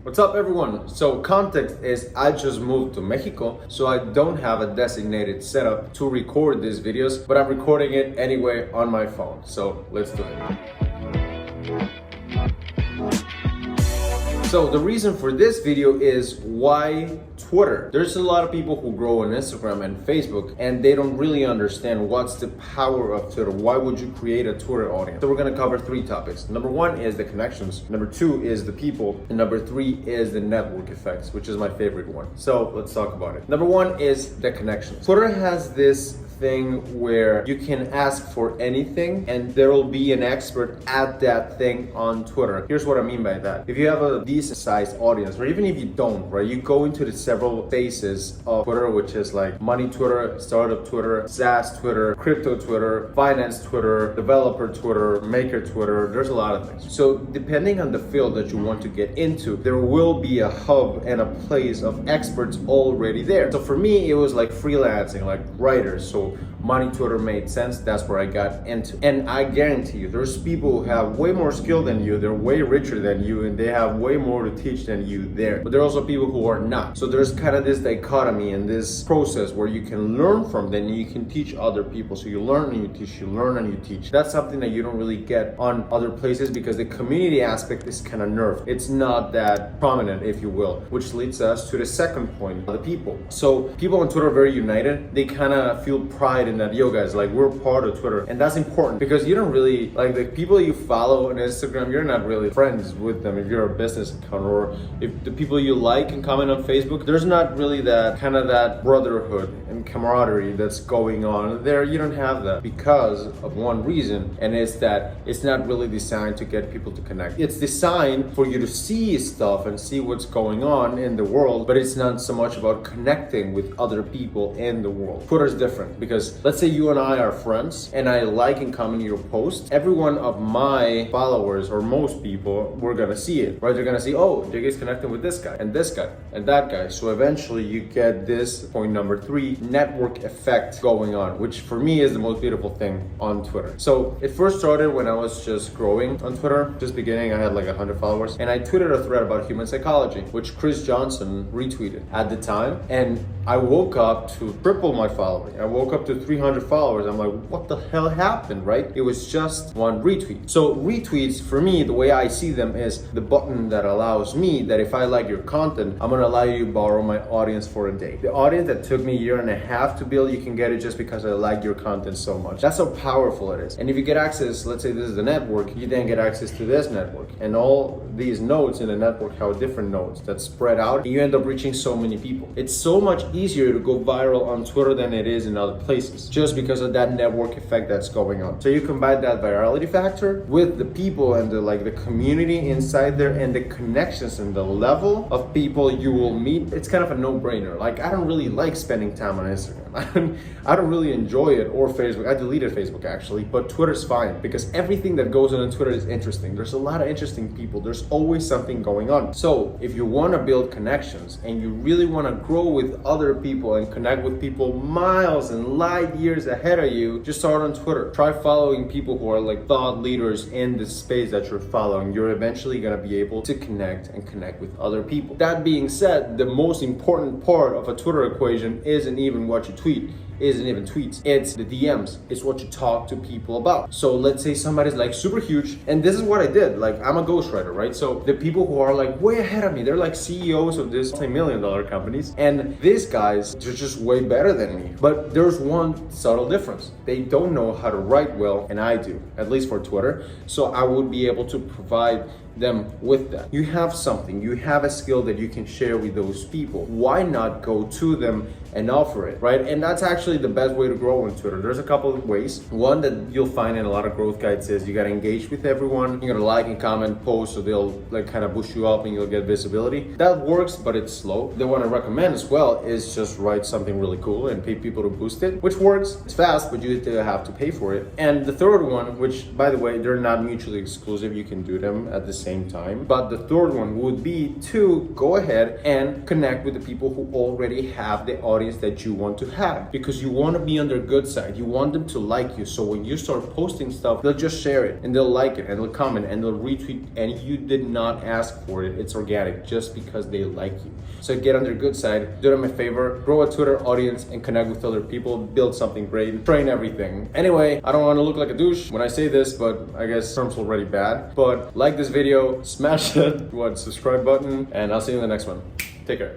What's up everyone? So context is I just moved to Mexico, so I don't have a designated setup to record these videos, but I'm recording it anyway on my phone. So let's do it. So the reason for this video is why Twitter. There's a lot of people who grow on Instagram and Facebook and they don't really understand what's the power of Twitter. Why would you create a Twitter audience? So we're gonna cover three topics. Number one is the connections. Number two is the people. And number three is the network effects, which is my favorite one. So let's talk about it. Number one is the connections. Twitter has this thing where you can ask for anything and there will be an expert at that thing on Twitter. Here's what I mean by that. If you have a decent sized audience, or even if you don't, right, you go into the several phases of Twitter, which is like money Twitter, startup Twitter, SaaS Twitter, crypto Twitter, finance Twitter, developer Twitter, maker Twitter. There's a lot of things. So depending on the field that you want to get into, there will be a hub and a place of experts already there. So for me, it was like freelancing, like writers. So money Twitter made sense. That's where I got into. And I guarantee you, there's people who have way more skill than you, they're way richer than you, and they have way more to teach than you there. But there are also people who are not. So there's kind of this dichotomy in this process where you can learn from them and you can teach other people. So you learn and you teach, you learn and you teach. That's something that you don't really get on other places because the community aspect is kind of nerfed. It's not that prominent, if you will, which leads us to the second point, the people. So people on Twitter are very united. They kind of feel pride in that, yo guys, like we're part of Twitter. And that's important because you don't really, like the people you follow on Instagram, you're not really friends with them if you're a business account, or if the people you like and comment on Facebook, there's not really that kind of that brotherhood and camaraderie that's going on there. You don't have that because of one reason, and it's that it's not really designed to get people to connect. It's designed for you to see stuff and see what's going on in the world, but it's not so much about connecting with other people in the world. Twitter's different because let's say you and I are friends and I like and comment your post. Every one of my followers, or most people, we're gonna see it, right? They're gonna see, oh, JK's connecting with this guy and this guy and that guy. So eventually you get this point number three, network effect going on, which for me is the most beautiful thing on Twitter. So it first started when I was just growing on Twitter. Just beginning, I had like 100 followers and I tweeted a thread about human psychology, which Chris Johnson retweeted at the time. And I woke up to triple my following. I woke up to 300 followers. I'm like, what the hell happened, right? It was just one retweet. So retweets, for me, the way I see them is the button that allows me that if I like your content, I'm gonna allow you to borrow my audience for a day. The audience that took me a year and a half to build, you can get it just because I like your content so much. That's how powerful it is. And if you get access, let's say this is the network, you then get access to this network. And all these nodes in the network have different nodes that spread out, and you end up reaching so many people. It's so much easier to go viral on Twitter than it is in other places, just because of that network effect that's going on. So you combine that virality factor with the people and the community inside there and the connections and the level of people you will meet. It's kind of a no-brainer. Like, I don't really like spending time on Instagram. I don't really enjoy it, or Facebook. I deleted Facebook actually, but Twitter's fine because everything that goes on Twitter is interesting. There's a lot of interesting people. There's always something going on. So if you want to build connections and you really want to grow with other people and connect with people miles and light years ahead of you, just start on Twitter. Try following people who are like thought leaders in the space that you're following. You're eventually going to be able to connect with other people. That being said, the most important part of a Twitter equation isn't even what you tweet, isn't even tweets. It's the DMs. It's what you talk to people about. So let's say somebody's like super huge, and this is what I did. Like, I'm a ghostwriter, right? So the people who are like way ahead of me, they're like CEOs of these multi-million-dollar companies, and these guys, they're just way better than me. But there's one subtle difference. They don't know how to write well, and I do, at least for Twitter. So I would be able to provide them with that. You have something, you have a skill that you can share with those people. Why not go to them and offer it, right? And that's actually the best way to grow on Twitter. There's a couple of ways. One that you'll find in a lot of growth guides is you gotta engage with everyone. You gotta like and comment posts so they'll like kind of boost you up and you'll get visibility. That works, but it's slow. The one I recommend as well is just write something really cool and pay people to boost it, which works. It's fast, but you still have to pay for it. And the third one, which by the way, they're not mutually exclusive. You can do them at the same time. But the third one would be to go ahead and connect with the people who already have the audience audience that you want to have, because you want to be on their good side. You want them to like you. So when you start posting stuff, they'll just share it and they'll like it and they'll comment and they'll retweet, and you did not ask for it. It's organic just because they like you. So get on their good side, do them a favor, grow a Twitter audience and connect with other people, build something great, train everything. Anyway, I don't want to look like a douche when I say this, but I guess terms already bad. But like this video, smash that subscribe button, and I'll see you in the next one. Take care.